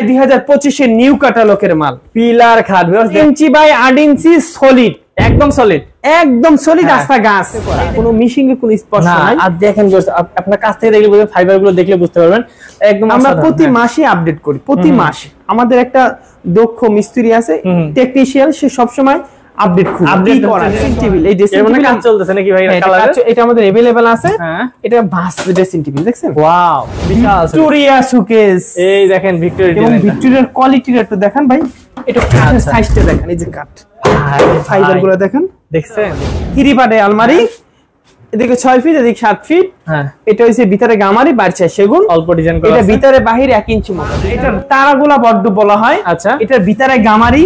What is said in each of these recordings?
2025 এর নিউ ক্যাটালগের মাল পিলার খাট 3 ইঞ্চি বাই 8 ইঞ্চি সলিড, একদম সলিড, একদম সলিড আস্থা গাছ, কোনো মিশিং এর কোনো স্পর্শ নাই। আর দেখেন আপনার কাছ থেকে দেখলে বুঝবেন, ফাইবার গুলো দেখলে বুঝতে পারবেন একদম। আমরা প্রতি মাসে আপডেট করি, প্রতি মাসে আমাদের একটা দক্ষ মিস্ত্রি আছে, টেকনিশিয়ান, সে সব সময় আপডেট করা। টেবিল এই ড্রেসিং টেবিল কাজ চলতেছে নাকি ভাই? এটা আমাদের अवेलेबल আছে। এটা ভাস ড্রেসিং টেবিল দেখছেন? ওয়াও, বিশাল ভিক্টোরিয়া শোকেস। এই দেখেন ভিক্টোরিয়া, এবং ভিক্টোরিয়ার কোয়ালিটিটা একটু দেখেন ভাই, এটা কাঠের সাইজটা দেখেন, এই যে কাঠ ফাইবার গুলো দেখেন, দেখছেন? 3 পাটে আলমারি, এদিকে 6 ফিট, এদিকে 7 ফিট। হ্যাঁ, এটা হইছে ভিতরে গামারি, বাইরে সেগুন, অল্প ডিজাইন করা এটা আছে। ভিতরে বাহির 1 ইঞ্চি মতো। এটার তারাগুলা বড় বলা হয়। আচ্ছা, এটার ভিতরে গামারি,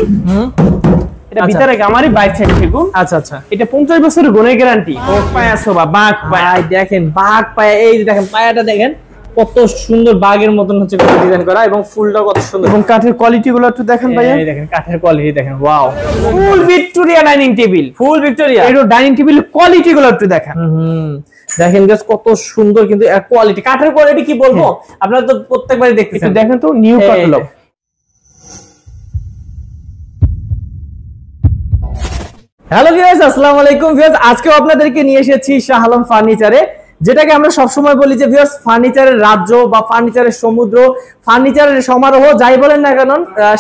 এটা ভিতরে গামারি, বাইরে সেগুন। আচ্ছা আচ্ছা, এটা 50 বছরের গুণের গ্যারান্টি। পায়া সোবা, বাঘ পায়া, দেখেন বাঘ পায়া, এই যে দেখেন পায়াটা দেখেন কত সুন্দর, বাঘের মতন হচ্ছে ডিজাইন করা, এবং ফুলটা কত সুন্দর, এবং কাঠের কোয়ালিটি গুলো একটু দেখেন ভাইয়া। এই দেখেন কাঠের কোয়ালিটি দেখেন, ওয়াও, ফুল ভিক্টোরিয়া ডাইনিং টেবিল, ফুল ভিক্টোরিয়া। এই ডাইনিং টেবিল কোয়ালিটি গুলো একটু দেখেন। দেখেন গাইস কত সুন্দর, কিন্তু কোয়ালিটি, কাঠের কোয়ালিটি কি বলবো, আপনারা তো প্রত্যেকবারই দেখতেছেন। দেখেন তো নিউ ক্যাটালগ। হ্যালো ভিউয়ার্স, আসসালামু আলাইকুম ভিউয়ার্স। আজকে আপনাদেরকে নিয়ে এসেছি শাহ আলম ফার্নিচারে, যেটাকে আমরা সবসময় বলি যে ভিউয়ার্স ফার্নিচারের রাজ্য বা ফার্নিচারের সমুদ্র, ফার্নিচারের সমারোহ, যাই বলেন না কেন,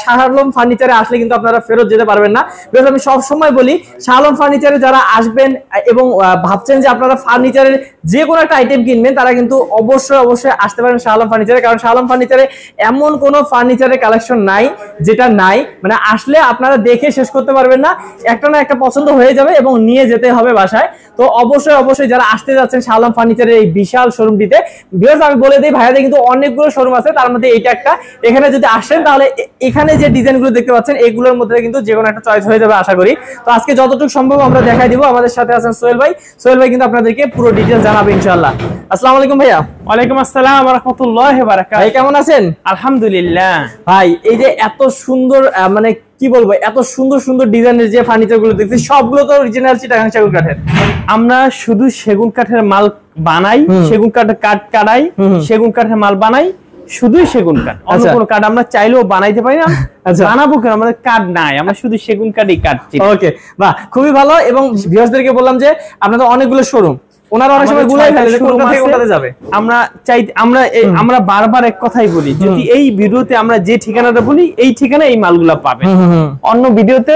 শাহ আলম ফার্নিচারে আসলে কিন্তু আপনারা ফেরত যেতে পারবেন না। ভিউয়ার্স, আমি সবসময় বলি শাহ আলম ফার্নিচারে যারা আসবেন এবং ভাবছেন যে আপনারা ফার্নিচারের যে কোনো একটা আইটেম কিনবেন, তারা কিন্তু অবশ্যই আসতে পারেন শাহ আলম ফার্নিচারে। কারণ শাহ আলম ফার্নিচারে এমন কোনো ফার্নিচারের কালেকশন নাই যেটা নাই, মানে আসলে আপনারা দেখে শেষ করতে পারবেন না, একটা না একটা পছন্দ হয়ে যাবে এবং নিয়ে যেতে হবে বাসায়। তো অবশ্যই যারা আসতে যাচ্ছেন শাহ আলম ফার্নিচারের এই বিশাল শোরুমটিতে, ভিউয়ার্স আমি বলে দিই ভাইয়াদের কিন্তু অনেকগুলো শোরুম আছে, তার মধ্যে এইটা একটা। এখানে যদি আসেন তাহলে এখানে যে ডিজাইনগুলো দেখতে পাচ্ছেন এগুলোর মধ্যে কিন্তু যে কোনো একটা চয়েস হয়ে যাবে আশা করি। তো আজকে যতটুকু সম্ভব আমরা দেখাই দিব। আমাদের সাথে আছেন সোহেল ভাই, সোহেল ভাই কিন্তু আপনাদেরকে পুরো ডিটেইলস জানাবে ইনশাআল্লাহ। আসসালামু আলাইকুম ভাইয়া। ওয়ালাইকুম আসসালাম ওয়া রাহমাতুল্লাহি ওয়া বারাকাতুহু। ভাই কেমন আছেন? আলহামদুলিল্লাহ। ভাই এই যে এত সুন্দর, মানে কি বলবো, এত সুন্দর সুন্দর ডিজাইনের যে ফার্নিচার গুলো দেখছি সবগুলো তো অরিজিনাল চিটাগাং সেগুন কাঠের। আমরা শুধু সেগুন কাঠের মাল বানাই, সেগুন কাঠের কাঠ কাটাই, সেগুন কাঠের মাল বানাই, শুধুই সেগুন কাঠ, অন্য কোনো কাঠ আমরা চাইলেও বানাইতে পারি না। বানাবো কেন, আমাদের কাঠ নাই, আমরা শুধু সেগুন কাঠই কাটছি। ওকে, বাহ, খুবই ভালো। এবং ভিউয়ার্সদেরকে বললাম যে আপনাদের অনেকগুলো শোরুম, ওনারা অনেক সময় গুলাই ফেলে কোনটা থেকে কোনটাতে যাবে। আমরা বারবার এক কথাই বলি, যদি এই ভিডিওতে আমরা যে ঠিকানাটা বলি এই ঠিকানা এই মালগুলা পাবেন, অন্য ভিডিওতে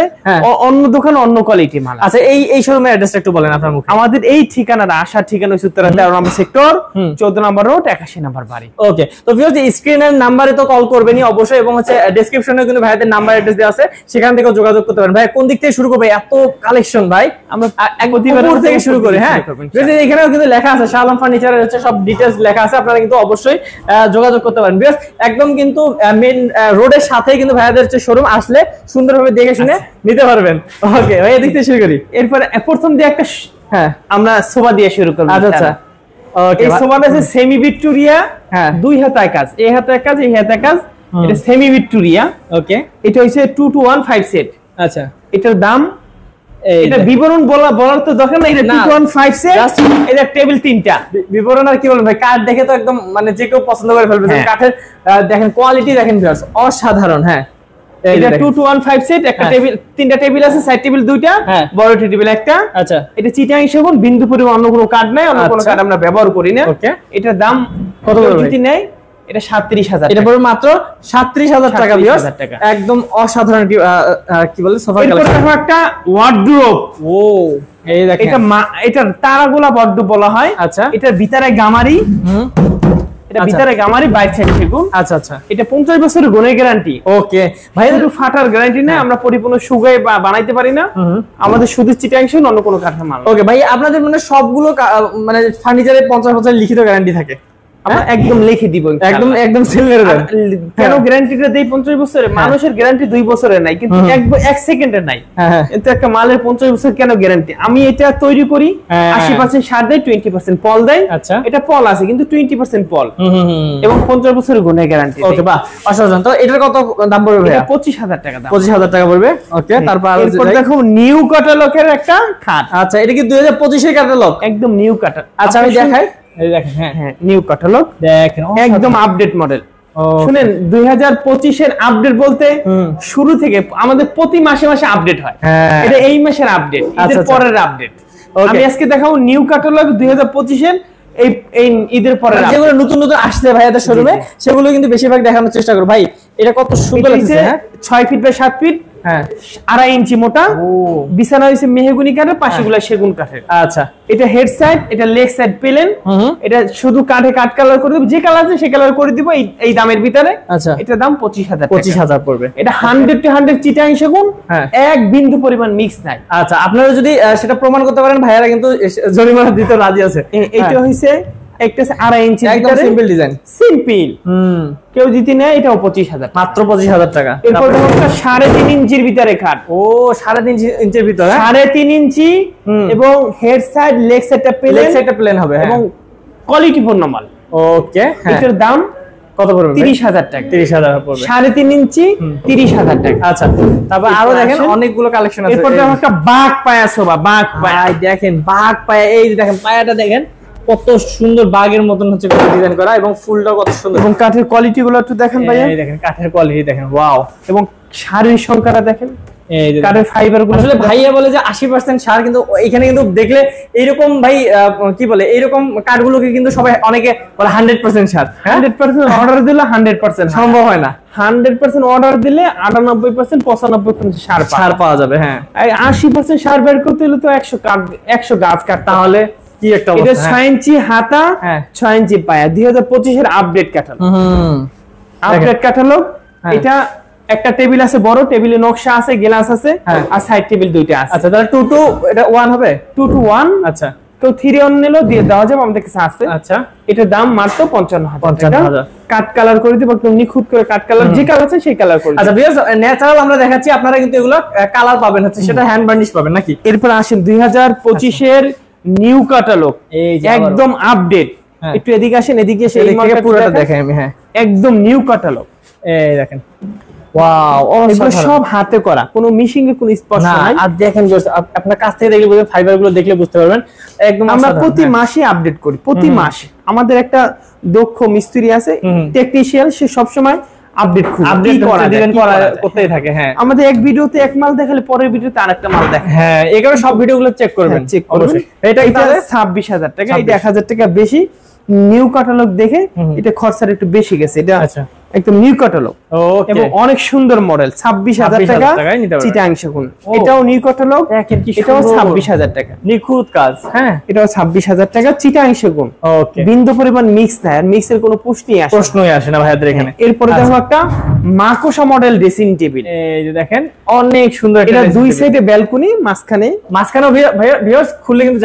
অন্য দোকানে অন্য কোয়ালিটি মাল। আচ্ছা, এই শোরুমের অ্যাড্রেসটা একটু বলেন আপনার মুখে। আমাদের এই ঠিকানাটা, আসার ঠিকানা হচ্ছে উত্তরা 13 নম্বর সেক্টর, 14 নম্বর রোড, 81 নম্বর বাড়ি। ওকে, তো ভিউয়ার্স স্ক্রিনের নাম্বারে তো কল করবেনই অবশ্যই, এবং হচ্ছে ডেসক্রিপশনে কিন্তু ভাইদের নাম্বার অ্যাড্রেস দেওয়া আছে, সেখান থেকে যোগাযোগ করতে পারেন। ভাই কোন দিক থেকে শুরু করবে? এত কালেকশন ভাই, আমরা উপর থেকে শুরু করি। হ্যাঁ, এখানেও কিন্তু লেখা আছে শাহ আলম ফার্নিচারের হচ্ছে সব ডিটেইলস লেখা আছে, আপনারা কিন্তু অবশ্যই যোগাযোগ করতে পারেন। বেশ, একদম কিন্তু মেইন রোডের সাথে কিন্তু ভাইয়াদের হচ্ছে শোরুম, আসলে সুন্দরভাবে দেখে শুনে নিতে পারবেন। ওকে ভাই, এদিক থেকে শুরু করি। এরপর প্রথম দিয়ে একটা আমরা সোফা দিয়ে শুরু করব। আচ্ছা, ওকে, এই সোফাটা আছে সেমি ভিক্টোরিয়া, দুই হাতায় কাজ, এই হাতায় কাজ, এই হাতায় কাজ, এটা সেমি ভিক্টোরিয়া। ওকে, এটা হইছে 2-1-5 সেট। আচ্ছা, এটার দাম, এটা বিবরণ বলার তো দরকার নাই, এটা 2-1-5 সেট। এটা টেবিল 3টা, বিবরণ আর কি বলবো ভাই, কাঠ দেখে তো একদম মানে যে কেউ পছন্দ করে ফেলবে। কাঠের দেখেন কোয়ালিটি দেখেন ভিউয়ার্স, অসাধারণ। হ্যাঁ, এটা 2-1-5 সেট, একটা টেবিল, 3টা টেবিল আছে, সাইড টেবিল 2টা, বড় টেবিল একটা। আচ্ছা, এটা চিটাং সেগুন, বিন্দু পরিমাণ অন্য কোনো কাঠ নাই, অন্য কোনো কাঠ আমরা ব্যবহার করি না। ওকে, এটার দাম কত যদি নেয়, এটা 37,000, এটা পড়বে মাত্র 37,000 টাকা ভিউয়ার্স, একদম অসাধারণ কি বলে সোফা কালেকশন। এরপর দেখো একটা ওয়ার্ডরোব। ও, এই দেখেন, এটার তারাগুলা ওয়ার্ডরোব বলা হয়। আচ্ছা, এটার ভিতরে গামারি, এটা ভিতরে গামারি, বাইরে সাইড সেগুন। আচ্ছা আচ্ছা, এটা 50 বছরের গুণের গ্যারান্টি। ওকে ভাই, শুধু ফাটার গ্যারান্টি না, আমরা পরিপূর্ণ সুগায় বানাইতে পারি না, আমাদের শুধু চিটাং সেগুন, অন্য কোনো কাঠের মাল। ওকে ভাই, আপনাদের মানে সবগুলো মানে ফার্নিচারে 50 বছরের লিখিত গ্যারান্টি থাকে? আমরা একদম লিখে দিব, একদম সেল মেরে দেন। কেন গ্যারান্টিটা দেই 50 বছরের? মানুষের গ্যারান্টি 2 বছরের নাই, কিন্তু 1 সেকেন্ডের নাই। কিন্তু একটা মালের 50 বছর কেন গ্যারান্টি? আমি এটা তৈরি করি, 80% সার দেয়, 20% পল দেয়। আচ্ছা, এটা পল আছে কিন্তু 20% পল, এবং 50 বছরের গুণের গ্যারান্টি। ওকে, বাহ, অসাধারণ। তো এটার কত দাম পড়বে ভাই? 25,000 টাকা দাম। 25,000 টাকা পড়বে। ওকে, তারপর দেখো নিউ ক্যাটালগের একটা খাট। আচ্ছা, এটা কি 2025 এর ক্যাটালগ? একদম নিউ ক্যাটালগ। আচ্ছা, আমি দেখাই। এই দেখেন, হ্যাঁ নিউ ক্যাটালগ, দেখেন একদম আপডেট মডেল। শুনেন 2025 এর আপডেট বলতে শুরু থেকে আমাদের প্রতি মাসে মাসে আপডেট হয়। এটা এই মাসের আপডেট, এর পরের আপডেট। আমি আজকে দেখাবো নিউ ক্যাটালগ 2025 এর এই ঈদের পরে যেগুলো নতুন নতুন আসছে ভাইয়াদের শোরুমে সেগুলো কিন্তু বেশিরভাগ দেখানোর চেষ্টা করব। ভাই এটা কত সুন্দর লাগছে, 6 ফিট বাই 7 ফিট, 2.5 ইঞ্চি মোটা, বিছানা হইছে মেহগনি কাঠের, পাশেগুলা সেগুন কাঠের। আচ্ছা, এটা হেড সাইড, এটা লেগ সাইড প্লেন। এটা শুধু কাঠে কাট কালার করে দেব, যে কালার আছে সেই কালার করে দিব এই দামের ভিতরে। আচ্ছা, এটা দাম 25,000 25,000 পড়বে। এটা 100 to 100 চিটাং সেগুন, এক বিন্দু পরিমাণ মিক্স নাই। আচ্ছা, আপনারা যদি সেটা প্রমাণ করতে পারেন ভাইয়ারা কিন্তু জরিমানা দিতে রাজি আছে। এটা হইছে একটা 2.5 ইঞ্চি একদম সিম্পল ডিজাইন, সিম্পল। কেউ জিতে নেয়, এটাও 25,000, মাত্র 25,000 টাকা। এরপর দেখো 3.5 ইঞ্চির ভিতরে খাট। ও 3.5 ইঞ্চির ভিতরে, 3.5 ইঞ্চি এবং হেড সাইড লেগ সাইডটা প্লেন হবে এবং কোয়ালিটিপূর্ণ মাল। ওকে, এটার দাম কত পড়বে? 30,000 টাকা। 30,000 পড়বে। 3.5 ইঞ্চি 30,000 টাকা। আচ্ছা, তারপর আরো দেখেন অনেকগুলো কালেকশন আছে। এরপর দেখো একটা বাঘ পায়া সোফা, বাঘ পায়া। দেখেন বাঘ পায়া, এই দেখেন পায়াটা দেখেন কত সুন্দর, বাঘের মতন হচ্ছে ডিজাইন করা এবং ফুলটা কত সুন্দর। এবং কাঠের কোয়ালিটি গুলো একটু দেখেন ভাইয়া, এই দেখেন কাঠের কোয়ালিটি দেখেন, ওয়াও। এবং শাড়ির সংখ্যাটা দেখেন, এই যে কাঠের ফাইবার গুলো। আসলে ভাইয়া বলে যে 80% সার, কিন্তু এখানে কিন্তু দেখলে এইরকম ভাই কি বলে, এইরকম কাঠগুলোকে কিন্তু সবাই অনেকে বলে 100% সার। 100% অর্ডার দিলে 100% সম্ভব হয় না। 100% অর্ডার দিলে 98% 95% সার পাওয়া যাবে। হ্যাঁ, 80% সার বের করতে হলে তো 100 গাছ কাট, তাহলে কি একটা অবস্থা। এটা 6 ইঞ্চি হাতা, 6 ইঞ্চি পায়া, 2025 এর আপডেট ক্যাটালগ। Update catalogue. এটা একটা টেবিল আছে, বড় টেবিলে নকশা আছে, গ্লাস আছে, আর সাইড টেবিল দুইটা আছে। আচ্ছা, তাহলে 2 to 1 হবে, 2 to 1। আচ্ছা, তো 3 নিলেও দিয়ে দেওয়া যাবে, আমাদের কাছে আছে। আচ্ছা, এটার দাম মাত্র 55,000 কাট কালার করে দিব, একদম নিখুঁত করে কাট কালার, যে কালার আছে সেই কালার করে। আচ্ছা ভিউয়ার্স, ন্যাচারাল আমরা দেখাচ্ছি, আপনারা কিন্তু এগুলো কালার পাবেন হচ্ছে, সেটা হ্যান্ড বার্নিশ পাবেন নাকি? এরপর আসেন 2025 এর নিউ ক্যাটালগ, একদম আপডেট। একটু এদিকে আসেন, এদিকে এসে এই মালটা পুরোটা দেখাই আমি। একদম নিউ ক্যাটালগ, এই দেখেন, ওয়াও। এগুলো সব হাতে করা, কোনো মিশিং এর কোনো স্পর্শ নাই। আর দেখেন আপনার কাছ থেকে দেখলে বুঝবেন, ফাইবার গুলো দেখলে বুঝতে পারবেন একদম। আমরা প্রতি মাসে আপডেট করি, প্রতি মাসে আমাদের একটা দক্ষ মিস্ত্রি আছে, টেকনিশিয়ান, সে সব সময় আপডেট করতেই থাকে। হ্যাঁ, আমাদের এক ভিডিওতে এক মাল দেখালে পরের ভিডিওতে আরেকটা মাল দেখায়। হ্যাঁ, এগুলো সব ভিডিওগুলো চেক করবেন, চেক করবেন। এটা 26,000 টাকা, এটা 1,000 টাকা বেশি। নিউ ক্যাটালগ দেখে এটা খরচাটা একটু বেশি গেছে। এটা একদম নিউ ক্যাটালগ এবং অনেক সুন্দর মডেল। 26,000 টাকা চিটাং সেগুন। এটাও নিউ ক্যাটালগ, এটাও 26,000 টাকা, নিখুঁত কাজ। হ্যাঁ, এটাও 26,000 টাকা চিটাং সেগুন। ওকে, বিন্দু পরিমাণ মিক্স নাই, আর মিক্সের কোনো প্রশ্নই আসে না ভাইয়াদের এখানে। এরপরে দেখো একটা মাকোসা মডেল ড্রেসিং টেবিল, এই যে দেখেন অনেক সুন্দর। এটা দুই সাইডে ব্যালকনি, মাঝখানেও ভিউয়ার্স খুললে কিন্তু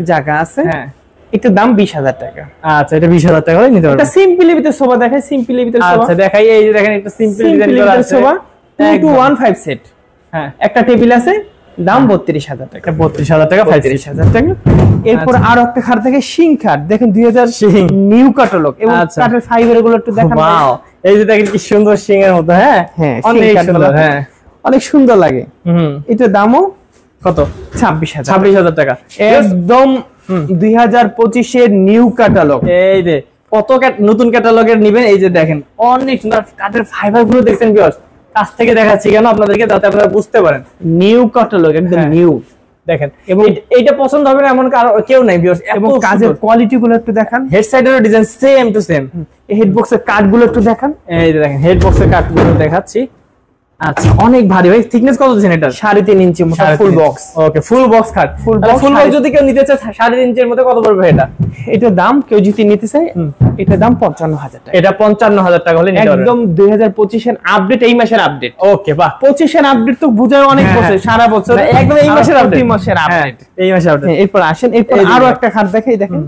জায়গা আছে। হ্যাঁ, এটার দাম 20,000 টাকা। আচ্ছা, এটা 20,000 টাকা হলে নিতে পারবেন। এটা সিম্পলি ভিতরে সোফা দেখাই, সিম্পলি ভিতরে সোফা। আচ্ছা, দেখাই, এই যে দেখেন একটা সিম্পল ডিজাইন করা আছে, সোফা 2 to 1 5 সেট। হ্যাঁ, একটা টেবিল আছে, দাম 32,000 টাকা। 32,000 টাকা, 35,000 টাকা। এরপর আরো একটা খাট দেখে, শিং খাট দেখেন, 2000 নিউ ক্যাটালগ এবং কাঠের ফাইবার গুলো একটু দেখেন। ওয়াও, এই যে দেখেন কি সুন্দর শিং এর মতো। হ্যাঁ, অনেক সুন্দর। হ্যাঁ, অনেক সুন্দর লাগে। এটার দামও কত? 26,000 টাকা, একদম 2025 এর নিউ ক্যাটালগ। এই যে কত নতুন ক্যাটালগের নিবেন, এই যে দেখেন অনেক সুন্দর কাঠের ফাইবার গুলো দেখছেন ভিউয়ার্স। কাছ থেকে দেখাচ্ছি কেন আপনাদেরকে, যাতে আপনারা বুঝতে পারেন। নিউ ক্যাটালগ, একদম নিউ। দেখেন, এবং এইটা পছন্দ হবে না এমন কেউ নাই ভিউয়ার্স। এবং কাজের কোয়ালিটি গুলো একটু দেখান, হেড সাইডের design same to same. Head বক্সের কাট গুলো একটু দেখান, এই যে দেখেন হেড বক্সের কাট গুলো দেখাচ্ছি। আচ্ছা, অনেক ভারী ভাই। থিকনেস কত দিবেন এটা? 3.5 ইঞ্চি মোটা ফুল বক্স। ওকে, ফুল বক্স খাট। ফুল বক্স যদি কেউ নিতে চায় 3.5 ইঞ্চির মধ্যে কত পড়বে এটা? এটার দাম কেউ যদি নিতে চায়, এটার দাম 55,000 টাকা। এটা 55,000 টাকা হলে নিতে পারবেন। একদম 2025 এর আপডেট, এই মাসের আপডেট। ওকে, বাহ। 25 এর আপডেট তো বুঝায় অনেক বছর, সারা বছর। একদম এই মাসের আপডেট, এই মাসের আপডেট, এই মাসের আপডেট। এরপর আসেন, এরপর আরো একটা খাট দেখাই। দেখেন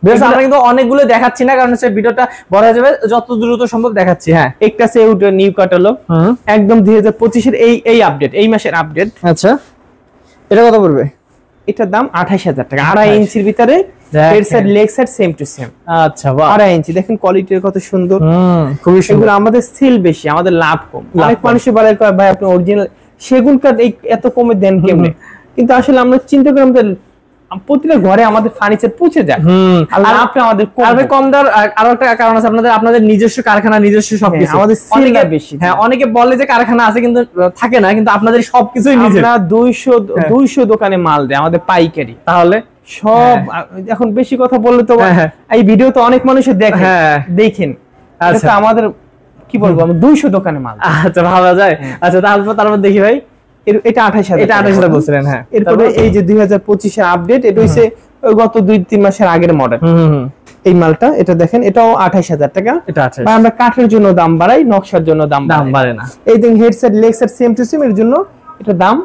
বেশ, আমরা কিন্তু অনেকগুলো দেখাচ্ছি না, কারণ হচ্ছে ভিডিওটা বড় হয়ে যাবে, যত দ্রুত সম্ভব দেখাচ্ছি। হ্যাঁ, একটা আছে নিউ ক্যাটালগ, একদম 2025 এর এই আপডেট, এই মাসের আপডেট। আচ্ছা, এটা কত পড়বে? এটার দাম 28,000 টাকা, 2.5 ইঞ্চির ভিতরে, head side leg side same to same. আচ্ছা, বাহ, 2.5 ইঞ্চি। দেখেন কোয়ালিটি কত সুন্দর, খুবই সুন্দর। আমাদের সেল বেশি, আমাদের লাভ কম। অনেক মানুষই বলে ভাই আপনি অরিজিনাল সেগুন কাঠ এত কমে দেন কেমনে, কিন্তু আসলে আমরা চিন্তা করি আমাদের প্রতিটা ঘরে আমাদের ফার্নিচার পৌঁছে যায়। আর আপনি আমাদের কম দেওয়ার আরো একটা কারণ আছে, আপনাদের নিজস্ব কারখানা, নিজস্ব সবকিছু। আমাদের অনেকে বেশি, অনেকে বলে যে কারখানা আছে কিন্তু থাকে না, কিন্তু আপনাদের সবকিছুই নিজের। আমরা 200 দোকানে মাল দেয় আমাদের পাইকারি। তাহলে সব এখন বেশি কথা বললে তো এই ভিডিও তো অনেক মানুষে দেখে, দেখেন। আচ্ছা আমাদের কি বলবো, আমরা 200 দোকানে মাল। আচ্ছা ভাবা যায়। আচ্ছা তারপর দেখি ভাই, এটা 28,000, এটা 28,000 বলছিলেন। হ্যাঁ, এরপরে এই যে 2025 এর আপডেট, এটা হইছে গত 2-3 মাসের আগের মডেল। এই মালটা এটা দেখেন, এটাও 28,000 টাকা। এটা 28। বা আমরা কাঠের জন্য দাম বাড়াই, নকশার জন্য দাম বাড়ে না। এই দিন headset leg set same to same এর জন্য এটা দাম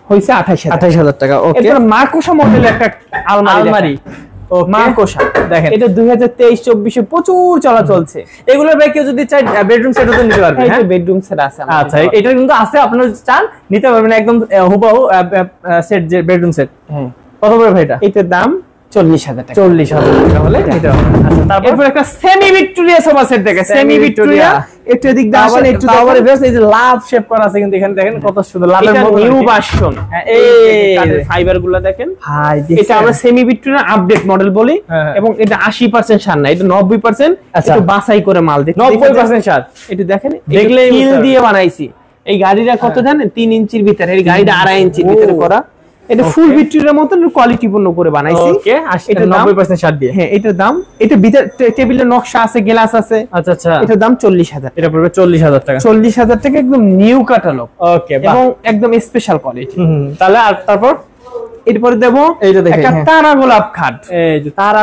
হইছে 28,000 টাকা। ওকে, এরপর মার্কোসা মডেলের একটা আলমারি মার্কোসা দেখেন, এটা 2023-24 এ প্রচুর চলা চলছে। এগুলোর ভাই কেউ যদি চাই বেডরুম সেটও তো নিতে পারবে। হ্যাঁ, বেডরুম সেট আছে। আচ্ছা, এটা কিন্তু আছে, আপনারা চান নিতে পারবেন একদম হুবহু সেট, যে বেডরুম সেট। হ্যাঁ, কত করে ভাই এটা? এটার দাম 40,000 টাকা। 40,000 টাকা হলে নিতে পারবেন। আচ্ছা, তারপর একটা সেমি ভিক্টোরিয়া সোফা সেট দেখেন, সেমি ভিক্টোরিয়া। একটু এদিক দিয়ে আসেন, একটু তারপরে বেশ এই যে লাভ শেপ করা আছে, কিন্তু এখানে দেখেন কত সুন্দর লাভের মতো নিউ ভার্সন। এই ফাইবারগুলো দেখেন ভাই, এটা আমরা সেমি ভিক্টোরিয়া আপডেট মডেল বলি। এবং এটা 80% সার না, এটা 90%। একটু বাছাই করে মাল দেখেন, 90% সার। এটা দেখেন, দেখলেই ফিল দিয়ে বানাইছি। এই গাড়িটা কত জানেন? 3 ইঞ্চির ভিতরে, এই গাড়িটা 2.5 ইঞ্চির ভিতরে করা। এটা ফুল ভিক্টোরিয়ার মতন কোয়ালিটি পূর্ণ করে বানাইছি। ওকে, এটা 90% ছাড় দিয়ে। হ্যাঁ, এটার দাম, এটা ভিতর টেবিলের নকশা আছে, গ্লাস আছে। আচ্ছা আচ্ছা, এটার দাম 40,000। এটা পড়বে 40,000 টাকা। 40,000 টাকা, একদম নিউ ক্যাটালগ। ওকে, এবং একদম স্পেশাল কোয়ালিটি। তাহলে আর তারপর এরপরে দেব এইটা দেখেন, একটা তারা গোলাপ খাট। এই যে তারা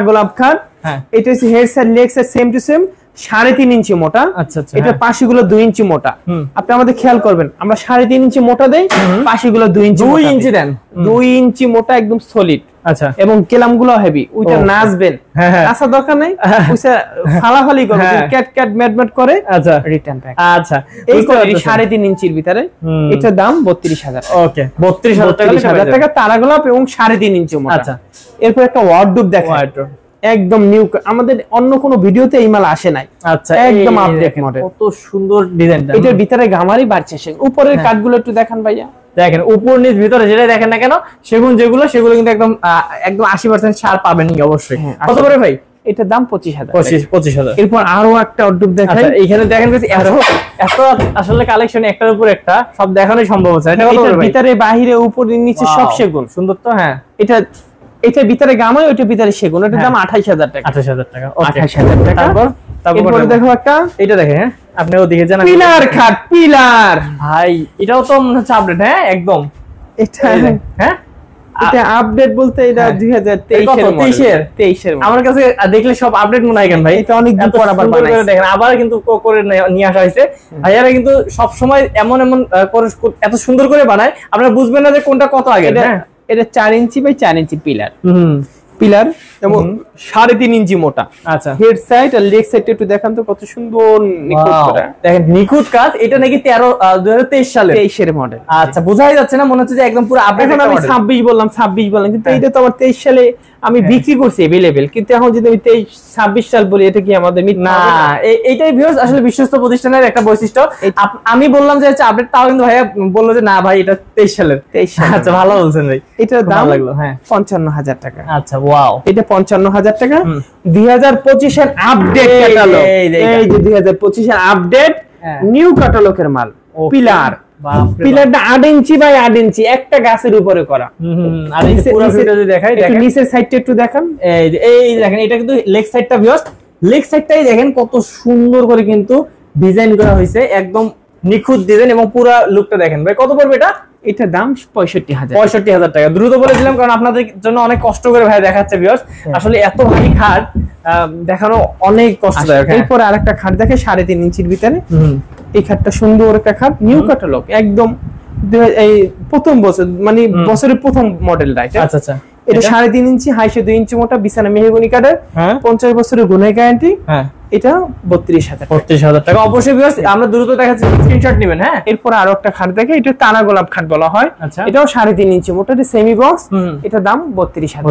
গোলাপ খাট। হ্যাঁ, এটা হচ্ছে head side leg side same to same, 3.5 ইঞ্চি মোটা। আচ্ছা আচ্ছা, এটা পাশিগুলো 2 ইঞ্চি মোটা। আপনি আমাদের খেয়াল করবেন, আমরা 3.5 ইঞ্চি মোটা দেই, পাশিগুলো 2 ইঞ্চি দেন। 2 ইঞ্চি মোটা, একদম সলিড। আচ্ছা, এবং কেলামগুলো হেভি। ওইটা নাচবেন, নাচা দরকার নাই, ওইটা ফালাফালি করবেন, ক্যাট ম্যাট করে। আচ্ছা, রিটার্ন ব্যাক। আচ্ছা, এই 3.5 ইঞ্চির ভিতরে, এটার দাম 32,000। ওকে, 32,000 টাকা তারা গোলাপ এবং 3.5 ইঞ্চি মোটা। আচ্ছা, এরপর একটা ওয়ার্ডরোব দেখেন, একদম নিউ, আমাদের অন্য কোনো ভিডিওতে এই মাল আসে নাই। আচ্ছা, একদম আপডেট মডেল, কত সুন্দর ডিজাইনটা। এটার ভিতরে গামারি বাড়ছে। উপরের কাঠগুলো একটু দেখান ভাইয়া, দেখেন উপর নিচ ভিতরে যেটা দেখেন না কেন, সেগুলো কিন্তু একদম 80% ছাড় পাবেনই অবশ্যই। কত করে ভাই? এটার দাম 25,000। 25,000। এরপর আরো একটা ওয়ার্ডরোব দেখাই। এইখানে দেখেন এত আসলে কালেকশন, একটার উপর একটা, সব দেখানোই সম্ভব হচ্ছে। এটা কত করে ভাই? ভিতরে বাহিরে উপরে নিচে সব সেগুন, সুন্দর তো। হ্যাঁ, এটার ভিতরে গামারি, ওইটার ভিতরে সেগুন। এটার দাম 28,000 টাকা। 28,000 টাকা। 28,000 টাকা। তারপর দেখো একটা, এটা দেখেন। হ্যাঁ, আপনি ওদিকে জানেন, পিলার খাট, পিলার ভাই, এটাও তো মনে হচ্ছে আপডেট। হ্যাঁ, একদম। এটা হ্যাঁ, এটা আপডেট বলতে এটা 2023 এর। আমার কাছে দেখলে সব আপডেট মনে হয় কেন ভাই? এটা অনেক দিন পর আবার বানাইছে। দেখেন, আবার কিন্তু করে নিয়ে আসা হয়েছে। ভাইয়ারা কিন্তু সব সময় এমন করে এত সুন্দর করে বানায়, আপনারা বুঝবেন না যে কোনটা কত আগে। এটা 4 ইঞ্চি বাই 4 ইঞ্চি পিলার এবং 3.5 ইঞ্চি মোটা। আচ্ছা, হেড সাইড আর লেগ সাইড একটু দেখান তো, কত সুন্দর নিখুঁত করা। দেখেন, নিখুঁত কাজ। এটা নাকি 2023 সালে, 23 এর মডেল। আচ্ছা, বোঝাই যাচ্ছে না, মনে হচ্ছে যে একদম পুরো আপডেট। এখন আমি 26 বললাম, কিন্তু এটা তো আমার 23 সালে আমি বিক্রি করছি अवेलेबल, কিন্তু এখন যদি আমি 23-26 সাল বলি, এটা কি আমাদের না? এইটাই ভিউয়ার্স আসলে বিশ্বস্ত প্রতিষ্ঠানের একটা বৈশিষ্ট্য। আমি বললাম যে হচ্ছে আপডেট, তাও কিন্তু ভাইয়া বললো যে না ভাই, এটা 23 সালের। আচ্ছা, ভালো বলছেন ভাই। এটার দাম লাগলো। হ্যাঁ, 55,000 টাকা। আচ্ছা, ওয়াও, এটা 55,000 টাকা। 2025 এর আপডেট ক্যাটালগ। এই যে 2025 এর আপডেট নিউ ক্যাটালগের মাল। পিলার, পিলারটা 8 ইঞ্চি বাই 8 ইঞ্চি, একটা গাছের উপরে করা। আর এই পুরো ভিডিও যদি দেখাই, একটু নিচের সাইডটা একটু দেখান। এই দেখেন, এটা কিন্তু লেগ সাইডটা ভিউয়ার্স, লেগ সাইডটাই দেখেন কত সুন্দর করে কিন্তু ডিজাইন করা হয়েছে, একদম নিখুঁত ডিজাইন। এবং পুরো লুকটা দেখেন ভাই। কত পড়বে এটা? এটার দাম 65,000। 65,000 টাকা। দ্রুত বলে দিলাম, কারণ আপনাদের জন্য অনেক কষ্ট করে ভাই দেখাচ্ছে ভিউয়ার্স। আসলে এত ভারী খাট দেখানো অনেক কষ্টদায়ক। এরপর আরেকটা খাট দেখে 3.5 ইঞ্চির ভিতরে। এই খাটটা সুন্দর একটা খাট, নিউ ক্যাটালগ, একদম এই প্রথম বছর, মানে বছরের প্রথম মডেল। আচ্ছা আচ্ছা, এটা 3.5 ইঞ্চি, হাইসে 2 ইঞ্চি মোটা, বিছানা মেহগনি কাঠের, 50 বছরের গুণের গ্যারান্টি। এটা 32,000 32,000 টাকা। অবশ্যই ভিউয়ার্স আমরা দ্রুত দেখাচ্ছি, স্ক্রিনশট নেবেন। হ্যাঁ, এরপর আরো একটা খাট দেখে, এটা তানা গোলাপ খাট বলা হয়। এটাও 3.5 ইঞ্চি মোটা, সেমি বক্স। এটা দাম 32,000।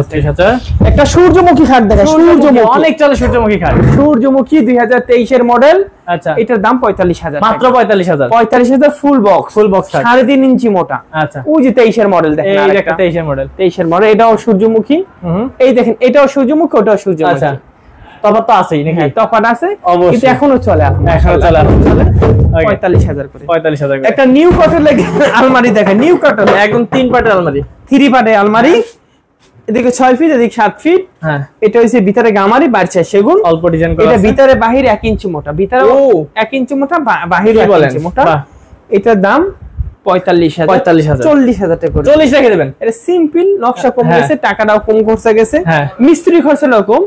একটা সূর্যমুখী খাট দেখে, সূর্যমুখী অনেক চলে সূর্যমুখী খাট, সূর্যমুখী 2023 এর মডেল। আচ্ছা, এটার দাম 45,000, মাত্র 45,000। 45,000 ফুল বক্স, ফুল বক্স খাট 3.5 ইঞ্চি মোটা। আচ্ছা, ওই যে 23 এর মডেল দেখেন, এই একটা 23 এর মডেল, 23 এর মডেল। এটাও সূর্যমুখী। এই দেখেন, এটাও সূর্যমুখী, ওটাও সূর্যমুখী। আচ্ছা, তফাৎ তো আছেই নাকি? তফাৎ আছে, অবশ্যই। কিন্তু এখনো চলে, এখনো চলে। 45,000 করে। 45,000 করে। একটা নিউ কটন লাগে আলমারি দেখেন, নিউ কটন একদম 3 পাটের আলমারি, 3 পাটে আলমারি। এদিকে 6 ফিট, এদিকে 7 ফিট। হ্যাঁ, এটা হইছে ভিতরে গামারি, বাইরে সেগুন, অল্প ডিজাইন করা এটা আছে। ভিতরে বাহির 1 ইঞ্চি মোটা, ভিতরে 1 ইঞ্চি মোটা, বাহিরে 1 ইঞ্চি মোটা। এটার দাম 45,000। 45,000, 40,000 টাকা করে। 40 রেখে দেবেন। এটা সিম্পল নকশা, কম গেছে, টাকাটাও কম খরচা গেছে, মিস্ত্রি খরচাটাও কম।